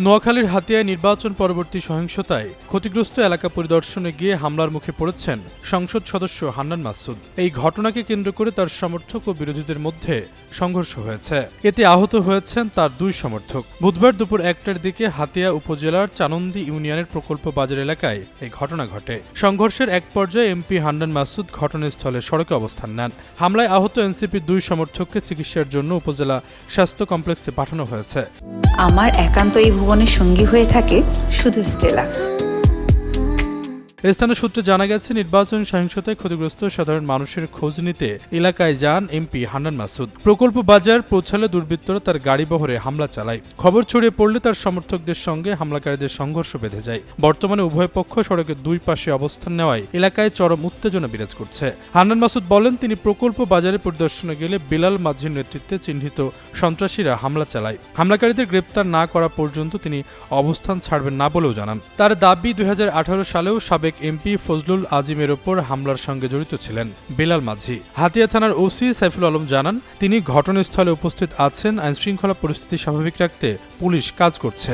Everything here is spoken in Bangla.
নোয়াখালীর হাতিয়ায় নির্বাচন পরবর্তী সহিংসতায় ক্ষতিগ্রস্ত এলাকা পরিদর্শনে গিয়ে হামলার মুখে পড়েছেন সংসদ সদস্য হান্নান মাসুদ। এই ঘটনাকে কেন্দ্র করে তার সমর্থক ও বিরোধীদের মধ্যে সংঘর্ষ হয়েছে। এতে আহত হয়েছেন তার দুই সমর্থক। বুধবার দুপুর ১টার দিকে হাতিয়া উপজেলার চানন্দি ইউনিয়নের প্রকল্প বাজার এলাকায় এই ঘটনা ঘটে। সংঘর্ষের এক পর্যায়ে এমপি হান্নান মাসুদ ঘটনাস্থলে সড়কে অবস্থান নেন। হামলায় আহত এনসিপির দুই সমর্থককে চিকিৎসার জন্য উপজেলা স্বাস্থ্য কমপ্লেক্সে পাঠানো হয়েছে। আমার একান্ত এই ভুবনের সঙ্গী হয়ে থাকে শুধু স্টেলা। স্থানীয় সূত্রে জানা গেছে, নির্বাচন সহিংসতায় ক্ষতিগ্রস্ত সাধারণ মানুষের খোঁজ নিতে এলাকায় যান এমপি হান্নান মাসুদ। প্রকল্প বাজার পৌঁছালে দুর্বৃত্তরা তার গাড়ি বহরে হামলা চালায়। খবর ছড়িয়ে পড়লে তার সমর্থকদের সঙ্গে হামলাকারীদের সংঘর্ষ বেঁধে যায়। বর্তমানে উভয় পক্ষ সড়কের দুই পাশে অবস্থান নেওয়ায় এলাকায় চরম উত্তেজনা বিরাজ করছে। হান্নান মাসুদ বলেন, তিনি প্রকল্প বাজারে পরিদর্শনে গেলে বিলাল মাঝির নেতৃত্বে চিহ্নিত সন্ত্রাসীরা হামলা চালায়। হামলাকারীদের গ্রেপ্তার না করা পর্যন্ত তিনি অবস্থান ছাড়বেন না বলেও জানান। তার দাবি, ২০১৮ সালেও সাবেক এমপি ফজলুল আজিমের ওপর হামলার সঙ্গে জড়িত ছিলেন বিলাল মাঝি। হাতিয়া থানার ওসি সাইফুল আলম জানান, তিনি ঘটনাস্থলে উপস্থিত আছেন। আইনশৃঙ্খলা পরিস্থিতি স্বাভাবিক রাখতে পুলিশ কাজ করছে।